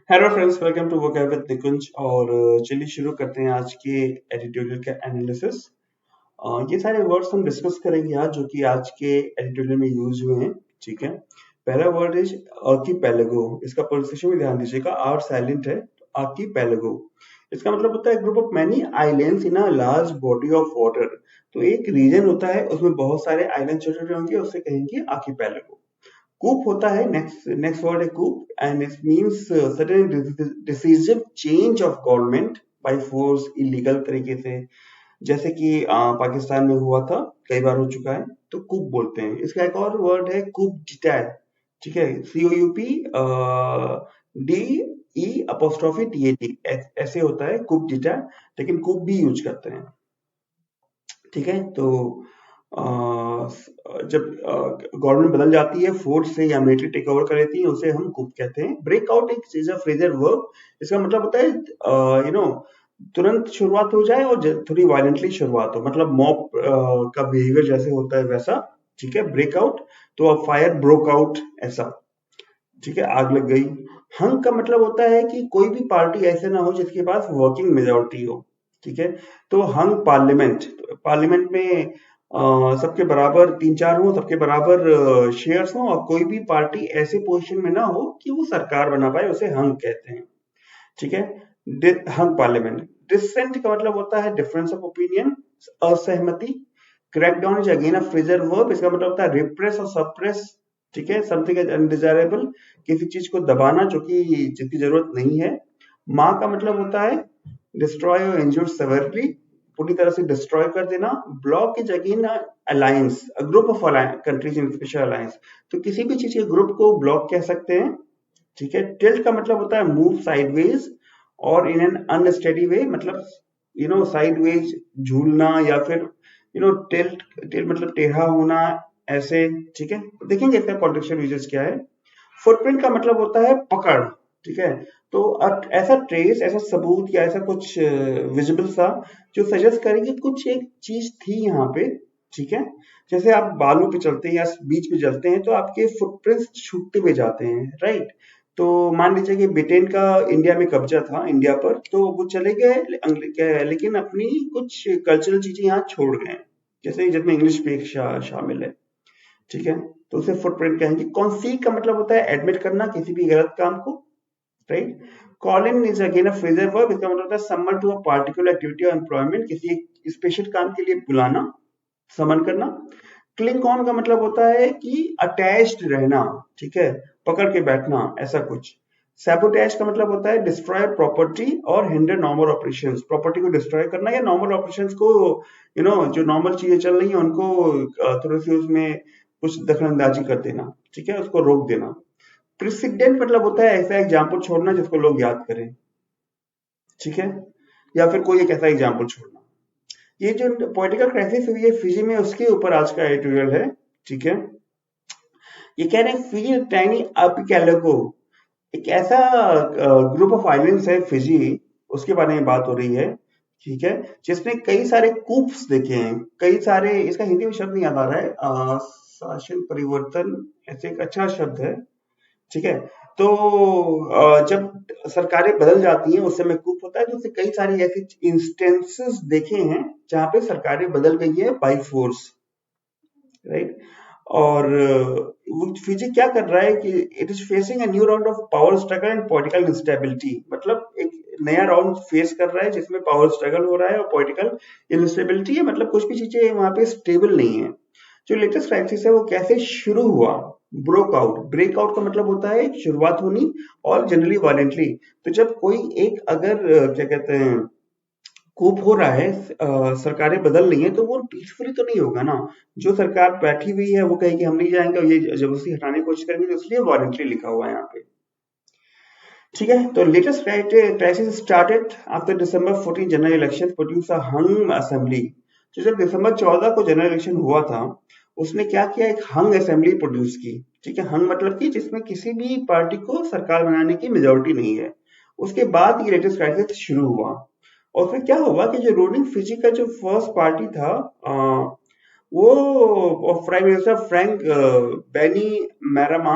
Hello friends, welcome to vocab with Nikunj. और चलिए शुरू करते हैं आज के एडिटोरियल का एनालिसिस। ये सारे वर्ड्स हम डिस्कस करेंगे आज, जो कि आज के एडिटोरियल में यूज हुए हैं। ठीक है, पहला वर्ड इज आर्कीपेलागो। इसका प्रोनाउंसिएशन में ध्यान दीजिएगा, आर साइलेंट है। आर्कीपेलागो, इसका मतलब होता है group of many islands in a large body of water. तो एक रीजन होता है, उसमें बहुत सारे आइलैंड छोटे छोटे होंगे, उससे कहेंगे आर्कीपेलागो। कूप होता है, नेक्स्ट वर्ड है coup, and it means certain decisive change of government by force, illegal तरीके से। जैसे कि पाकिस्तान में हुआ था, कई बार हो चुका है, तो कूप बोलते हैं। इसका एक और वर्ड है कूप डिटेट। ठीक है, COUP DE''TAT, ऐसे होता है कूप डिटेट, लेकिन कूप भी यूज करते हैं। ठीक है, तो अ, जब गवर्नमेंट बदल जाती है, फोर्स से या मिलिट्री टेक ओवर कर लेती है, उसे हम कुप कहते हैं। ब्रेकआउट एक इज अ फ्रेजर वर्ब। इसका मतलब होता है तुरंत शुरुआत हो जाए और थोड़ी वायलेंटली शुरुआत हो, मतलब मॉब का बिहेवियर जैसे होता है वैसा। ठीक है, ब्रेकआउट, तो अब फायर ब्रोक आउट ऐसा। ठीक है, आग लग गई। हंग का मतलब होता है कि कोई भी पार्टी ऐसे ना हो जिसके पास वर्किंग मेजोरिटी हो। ठीक है, तो हंग पार्लियामेंट, पार्लियामेंट में सबके बराबर तीन चार हो, सबके बराबर शेयर्स हो, और कोई भी पार्टी ऐसे पोजीशन में ना हो कि वो सरकार बना पाए, उसे हंग कहते हैं। ठीक है, हंग पार्लियामेंट। डिसेंट का मतलब होता है डिफरेंस ऑफ ओपिनियन, असहमति। Crackdown is again a phrasal verb. इसका मतलब होता है रिप्रेस और सप्रेस। ठीक है, समथिंग इज अनडिजायरेबल, किसी चीज को दबाना जो कि जिसकी जरूरत नहीं है। माँ का मतलब होता है डिस्ट्रॉय और इंज्योर सेवरली, पूरी तरह से डिस्ट्रॉय कर देना। Block is again alliance, a group of countries in special alliance. तो किसी भी चीज के ग्रुप को ब्लॉक कह सकते हैं। ठीक है, टिल्ट का मतलब होता है मूव साइडवेज और इन एन अनस्टेडी वे, मतलब साइडवेज झूलना, या फिर टिल्ट, टिल्ट मतलब टेढ़ा होना, ऐसे। ठीक है, देखेंगे इसका कॉन्टेक्चुअल यूजेस क्या है। फुटप्रिंट का मतलब होता है पकड़। ठीक है, तो ऐसा ट्रेस, ऐसा सबूत या ऐसा कुछ विजिबल सा जो सजेस्ट करे कि कुछ एक चीज थी यहाँ पे। ठीक है, जैसे आप बालू पे चलते हैं या बीच पे चलते हैं, तो आपके फुटप्रिंट्स छूटते हुए जाते हैं, राइट। तो मान लीजिए कि ब्रिटेन का इंडिया में कब्जा था, इंडिया पर, तो वो चले गए लेकिन अपनी कुछ कल्चरल चीजें यहाँ छोड़ गए, जैसे जिसमें इंग्लिश भी एक शामिल है। ठीक है, तो उसे फुटप्रिंट कहेंगे। कॉन्सीड का मतलब होता है एडमिट करना किसी भी गलत काम को, right. Call in is again a phrasal verb. इसका मतलब होता है summon to a particular activity और एम्प्लॉयमेंट, किसी एक स्पेशल काम के लिए बुलाना, समन करना। क्लिंग ऑन का मतलब होता है कि अटैच्ड रहना। ठीक है, पकड़ के बैठना, ऐसा कुछ। सैबोटेज का मतलब होता है डिस्ट्रॉय प्रॉपर्टी और हिंडर नॉर्मल ऑपरेशंस, प्रॉपर्टी को डिस्ट्रॉय करना या नॉर्मल ऑपरेशंस को, जो नॉर्मल चीजें चल रही हैं उनको थोड़ी सी उसमें कुछ दखलंदाजी कर देना। ठीक है, उसको रोक देना। प्रेसिडेंट मतलब होता है ऐसा एग्जाम्पल छोड़ना जिसको लोग याद करें। ठीक है, या फिर कोई एक ऐसा एग्जाम्पल छोड़ना। ये जो पॉलिटिकल क्राइसिस हुई है फिजी में, उसके ऊपर आज का एडिटोरियल है। ठीक है, ये कह रहे हैं फिजी टाइनी आर्किपेलागो, एक ऐसा ग्रुप ऑफ आइलैंड्स है फिजी, उसके बारे में बात हो रही है। ठीक है, जिसने कई सारे कूप्स देखे हैं, कई सारे, इसका हिंदी में शब्द नहीं याद आ रहा है, शासन परिवर्तन, ऐसे एक अच्छा शब्द है। ठीक है, तो जब सरकारें बदल जाती हैं उस समय कूप होता है, तो उससे कई सारी ऐसी इंस्टेंसेस देखे हैं जहां पे सरकारें बदल गई है बाई फोर्स, राइट। और वो फिजी क्या कर रहा है कि it is facing a new round of power struggle and political instability, मतलब एक नया राउंड फेस कर रहा है जिसमें पावर स्ट्रगल हो रहा है और पॉलिटिकल इंस्टेबिलिटी है, मतलब कुछ भी चीजें वहां पे स्टेबल नहीं है। जो लेटेस्ट क्राइसिस है वो कैसे शुरू हुआ, ब्रोक आउट। ब्रेकआउट का मतलब होता है शुरुआत होनी, और जनरली वायलेंटली। तो जब कोई एक अगर क्या कहते हैं कूप हो रहा है, सरकारें बदल रही हैं, तो वो पीसफुली तो नहीं होगा ना। जो सरकार बैठी हुई है वो कहेगी हम नहीं जाएंगे, और ये जबरदस्ती हटाने की कोशिश करेंगे, तो इसलिए वारंटली लिखा हुआ है यहाँ पे। ठीक है, तो latest crisis started after December 14 general election produce a hung assembly. तो जब दिसंबर 14 को जनरल इलेक्शन हुआ था, उसने क्या किया, एक हंग असेंबली प्रोड्यूस की। ठीक है, हंग मतलब कि जिसमें किसी भी पार्टी को सरकार बनाने की मेजोरिटी नहीं है। उसके बाद ये लेटेस्ट क्राइसिस शुरू हुआ। और फिर क्या हुआ कि जो रूलिंग फिजी का जो फर्स्ट पार्टी था, वो prime minister Frank Bainimarama,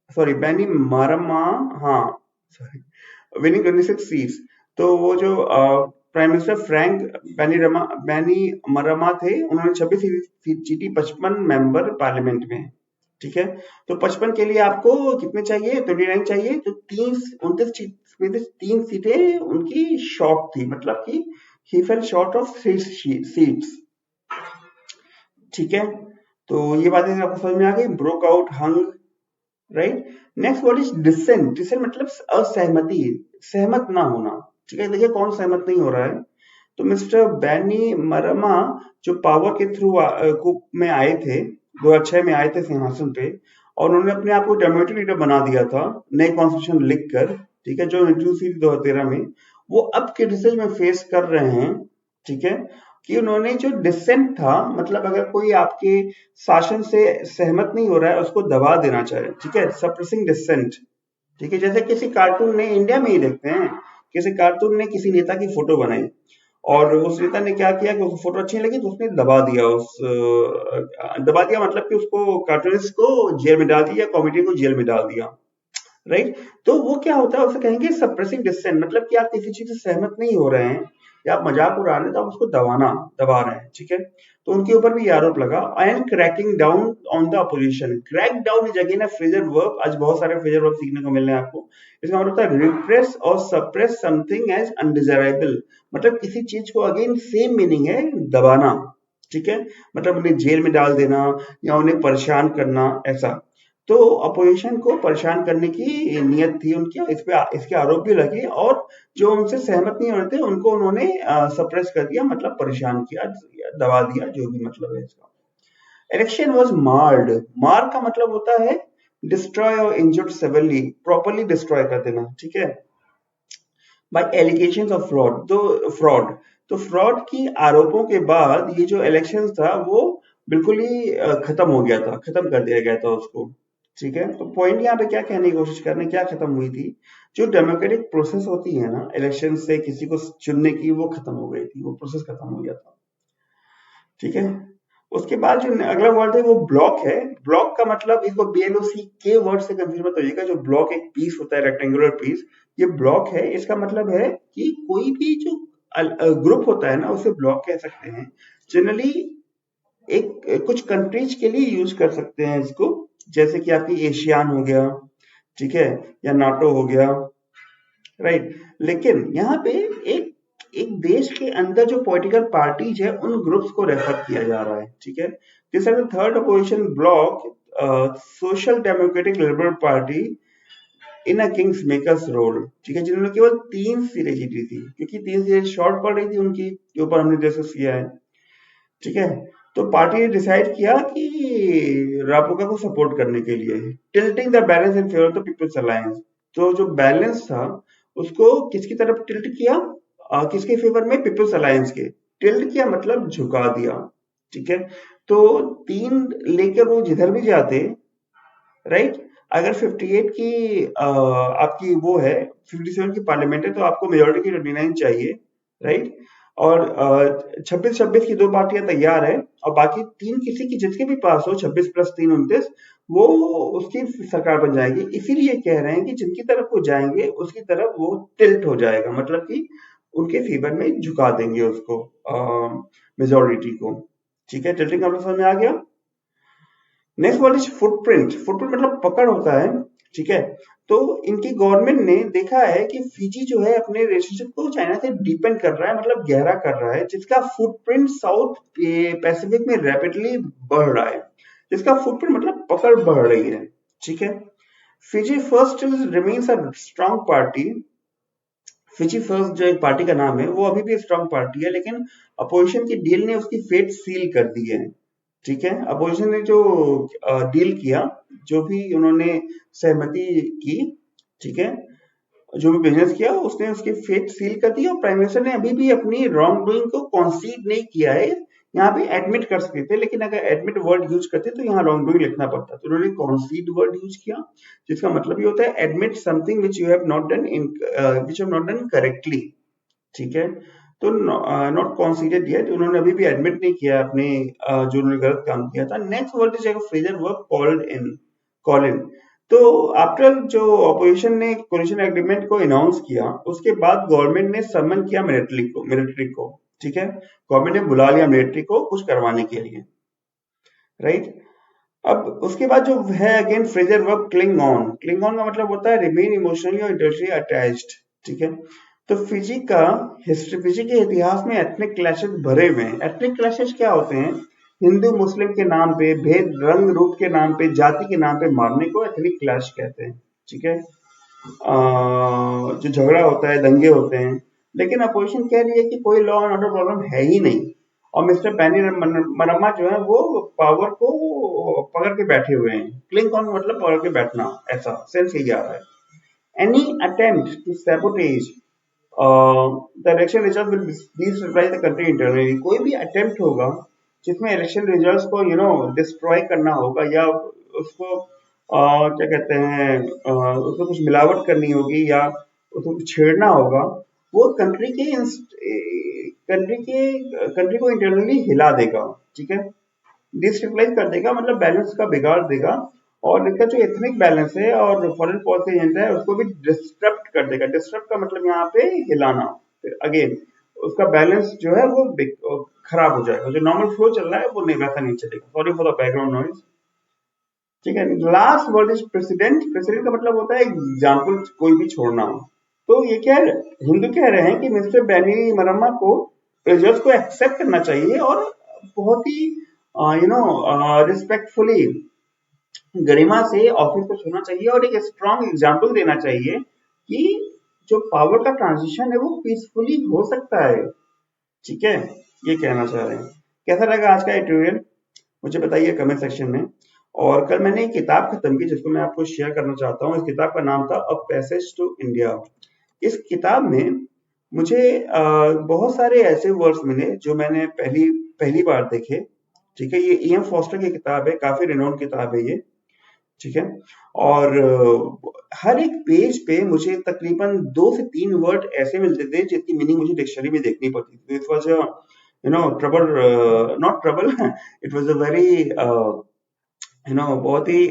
sorry Bainimarama, हाँ, सॉरी, विनिंग 26 सीट्स। तो वो जो प्राइम मिनिस्टर फ्रैंक बैनिमरामा थे, उन्होंने 26 सीट जीती 55 मेंबर पार्लियामेंट में। ठीक है, तो 55 के लिए आपको कितने चाहिए? 29 चाहिए। तो 29 में से 3 सीटें उनकी शॉर्ट थी, मतलब कि ही फेल शॉर्ट ऑफ 3 सीट्स। ठीक है, तो ये बातें आपको समझ में आ गई। Broke out, hung, right. Next word is dissent. Dissent मतलब असहमति, सहमत ना होना। ठीक है, देखिए कौन सहमत नहीं हो रहा है। तो मिस्टर बैनी मरमा जो पावर के थ्रू कुप में आए थे, 2006 में आए थे सिंहासन पे, और उन्होंने अपने आप को डेमोक्रेटिक लीडर बना दिया था नए कॉन्स्टिट्यूशन लिखकर। ठीक है, जो इंट्रोड्यूस हुई 2013 में, वो अब क्रिटिसिज्म में फेस कर रहे हैं। ठीक है, कि उन्होंने जो डिसेंट था, मतलब अगर कोई आपके शासन से सहमत नहीं हो रहा है, उसको दबा देना चाहिए। ठीक है, सप्रेसिंग डिसेंट। ठीक है, जैसे किसी कार्टून ने, इंडिया में ही देखते हैं, किसी कार्टून ने किसी नेता की फोटो बनाई और उस नेता ने क्या किया कि उसको फोटो अच्छी नहीं लगी तो उसने दबा दिया, दबा दिया मतलब कि उसको, कार्टूनिस्ट को जेल में डाल दिया, कॉमेडी को जेल में डाल दिया। राइट, तो वो क्या होता है, उसे कहेंगे सप्रेसिंग डिसेंट, मतलब कि आप किसी चीज से सहमत नहीं हो रहे हैं या आप मजाक उड़ा रहे हैं, तो आप उसको दबा रहे हैं। ठीक है, तो उनके ऊपर भी ये आरोप लगा। And cracking down on the opposition. Crack down is again a phrasal verb. आज बहुत सारे फ्रेजर वर्ब सीखने को मिल रहे हैं आपको। इसका मतलब होता है रिप्रेस और सप्रेस समथिंग एज अनडिजायरेबल, मतलब किसी चीज को, अगेन सेम मीनिंग है, दबाना। ठीक है, मतलब उन्हें जेल में डाल देना या उन्हें परेशान करना, ऐसा। तो अपोजिशन को परेशान करने की नियत थी उनकी, इस पे इसके आरोप भी लगे, और जो उनसे सहमत नहीं हो रहे थे उनको उन्होंने सप्रेस कर दिया, मतलब परेशान किया, दबा दिया, जो भी मतलब है इसका। Election was marred. मार का मतलब होता है डिस्ट्रॉय और इंजर्ड सेवरली, प्रॉपर्ली डिस्ट्रॉय कर देना। ठीक है, बाय एलिगेशंस ऑफ फ्रॉड। तो फ्रॉड की आरोपों के बाद ये जो इलेक्शन था वो बिल्कुल ही खत्म हो गया था, खत्म कर दिया गया था उसको। ठीक है, तो पॉइंट यहाँ पे क्या कहने की कोशिश कर रहे हैं, क्या खत्म हुई थी? जो डेमोक्रेटिक प्रोसेस होती है ना, इलेक्शन से किसी को चुनने की, वो खत्म हो गई थी, वो प्रोसेस खत्म हो गया था। ठीक है, उसके बाद जो अगला वर्ड है वो ब्लॉक है। ब्लॉक का मतलब, इसको BLOC के वर्ड से कंफ्यूज मत होइएगा। जो ब्लॉक एक पीस होता है, रेक्टेंगुलर पीस, ये ब्लॉक है। इसका मतलब है कि कोई भी जो ग्रुप होता है ना, उसे ब्लॉक कह सकते हैं। जनरली एक कुछ कंट्रीज के लिए यूज कर सकते हैं इसको, जैसे कि आपकी एशियान हो गया, ठीक है, या नाटो हो गया, राइट। लेकिन यहाँ पे एक एक देश के अंदर जो पॉलिटिकल पार्टीज है, उन ग्रुप्स को रेफर किया जा रहा है। ठीक है, this are the third opposition bloc, social democratic liberal party in a kings makers role. ठीक है, जिन्होंने केवल 3 सीटें जीती थी, क्योंकि 3 सीटें शॉर्ट पड़ रही थी उनकी, के ऊपर हमने डिस्कस किया है। ठीक है, तो पार्टी ने डिसाइड किया कि रापुका को सपोर्ट करने के लिए, tilting the balance in favour of the people's alliance. तो जो बैलेंस था उसको किसकी तरफ टिल्ट किया? किसके फेवर में? पीपल्स अलायंस के। टिल्ट किया मतलब झुका दिया। ठीक है, तो 3 लेकर वो जिधर भी जाते, राइट, अगर 58 की आपकी वो है, 57 की पार्लियामेंट है, तो आपको मेजोरिटी की 29 चाहिए, राइट। और 26-26 की 2 पार्टियां तैयार है, और बाकी 3 किसी की, जिसके भी पास हो 26 + 3 29, वो उसकी सरकार बन जाएगी। इसीलिए कह रहे हैं कि जिनकी तरफ वो जाएंगे उसकी तरफ वो टिल्ट हो जाएगा, मतलब कि उनके फेवर में झुका देंगे उसको, मेजोरिटी को। ठीक है, टिल्टिंग का मतलब समझ में आ गया। Next word is footprint. Footprint मतलब पकड़ होता है। ठीक है, तो इनकी गवर्नमेंट ने देखा है कि फिजी जो है अपने रिलेशनशिप को चाइना से डीपेंड कर रहा है, मतलब गहरा कर रहा है, जिसका फुटप्रिंट साउथ पैसिफिक में रैपिडली बढ़ रहा है। जिसका फुटप्रिंट मतलब पकड़ बढ़ रही है। ठीक है, Fiji first remains a strong party. Fiji first जो एक पार्टी का नाम है, वो अभी भी स्ट्रांग पार्टी है, लेकिन अपोजिशन की डील ने उसकी फेट सील कर दी है। ठीक है, अपोजिशन ने जो डील किया, जो भी उन्होंने सहमति की, ठीक है, जो भी बिजनेस किया, उसने उसकी फेट सील कर दी, और प्राइम मिनिस्टर ने अभी भी अपनी रॉन्ग डूइंग को कॉन्सीड नहीं किया है। यहाँ पे एडमिट कर सकते थे, लेकिन अगर एडमिट वर्ड यूज करते तो यहाँ रॉन्ग डूइंग लिखना पड़ता, तो उन्होंने कॉन्सीड वर्ड यूज किया, जिसका मतलब ये होता है admit something which you have not done in, which have not done correctly. ठीक है, तो नॉट कॉन्सीडर्ड येट, उन्होंने अभी भी एडमिट नहीं किया अपने जो उन्होंने गलत काम किया था। Next word is Fraser verb called in, call in. तो आफ्टर जो ऑपोजिशन ने कोलिशन एग्रीमेंट को अनाउंस किया, उसके बाद गवर्नमेंट ने समन किया मिलिट्री को, ठीक है, गवर्नमेंट ने बुला लिया मिलिट्री को कुछ करवाने के लिए, राइट। अब उसके बाद जो है again Fraser verb cling on का मतलब होता है रिमेन इमोशनली और इंटेलेक्चुअली अटैच्ड, ठीक है। तो फिजी के इतिहास में एथनिक क्लैशेस भरे हुए हैं। एथनिक क्लैशेस क्या होते हैं? हिंदू मुस्लिम के नाम पे भेद, रंग रूप के नाम पे, जाति के नाम पे मारने को एथनिक क्लैश कहते हैं, ठीक है। जो झगड़ा होता है, दंगे होते हैं, लेकिन अपोजिशन कह रही है कि कोई लॉ एंड ऑर्डर प्रॉब्लम है ही नहीं, और मिस्टर बैनी मनम्मा जो है वो पावर को पकड़ के बैठे हुए हैं। क्लिंग ऑन मतलब पकड़ के बैठना, ऐसा सेंस यही आ रहा है। Any attempt to sabotage the election result will destabilise the country internally. कोई भी अटेम्प्ट होगा जिसमें इलेक्शन रिजल्ट्स को डिस्ट्रॉय करना होगा, या उसको क्या कहते हैं, उसमें कुछ मिलावट करनी होगी, या उसको कुछ छेड़ना होगा, वो कंट्री को इंटरनली हिला देगा, ठीक है, डिस्टेबलाइज कर देगा, मतलब बैलेंस का बिगाड़ देगा, और इनका जो एथनिक बैलेंस है और फॉरेन पॉलिसी एजेंडा है उसको भी डिस्टर्ब कर देगा। डिस्टर्ब का मतलब यहाँ पे हिलाना, फिर अगेन उसका बैलेंस जो है वो खराब हो जाएगा, जो नॉर्मल फ्लो चल रहा है वो नहीं, वैसा नहीं चलेगा। Sorry for the background noise, ठीक है। Last word is president. President का मतलब होता है एग्जाम्पल कोई भी छोड़ना हो। तो ये क्या है, हिंदू कह रहे हैं कि मिस्टर बैनी मरम्मा को रिजल्ट्स को एक्सेप्ट करना चाहिए, और बहुत ही रिस्पेक्टफुली, गरिमा से ऑफिस को छोड़ना चाहिए, और एक स्ट्रॉन्ग एग्जाम्पल देना चाहिए कि जो पावर का ट्रांजिशन है वो पीसफुली हो सकता है, ठीक है। ये कहना चाह रहे हैं। कैसा लगा आज का ट्यूटोरियल, मुझे बताइए कमेंट सेक्शन में। और कल मैंने एक किताब खत्म की जिसको मैं आपको शेयर करना चाहता हूँ। इस किताब का नाम था अ पैसेज टू इंडिया। इस किताब में मुझे बहुत सारे ऐसे वर्ड्स मिले जो मैंने पहली पहली बार देखे, ठीक है। ये E.M. फॉस्टर की किताब है, काफी रिनोन किताब है ये, ठीक है। और हर एक पेज पे मुझे तकरीबन 2 से 3 वर्ड ऐसे मिलते थे जिसकी मीनिंग मुझे डिक्शनरी में देखनी पड़ती थी। It was trouble, not trouble, it was a very बहुत ही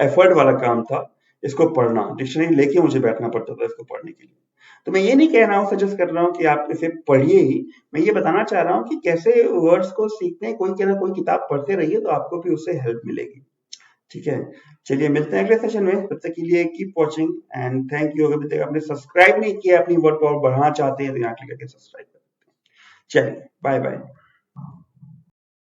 एफर्ट वाला काम था इसको पढ़ना। डिक्शनरी लेके मुझे बैठना पड़ता था इसको पढ़ने के लिए। तो मैं ये नहीं कह रहा हूँ, सजेस्ट कर रहा हूँ कि आप इसे पढ़िए ही। मैं ये बताना चाह रहा हूँ कि कैसे वर्ड्स को सीखते हैं, कोई ना कोई किताब पढ़ते रहिए तो आपको भी उससे हेल्प मिलेगी, ठीक है। चलिए मिलते हैं अगले सेशन में, तब तक के लिए keep watching and thank you. अगर अभी तक आपने सब्सक्राइब नहीं किया, अपनी वर्ड पावर बढ़ाना चाहते हैं तो यहाँ क्लिक करके सब्सक्राइब कर सकते हैं। चलिए बाय बाय।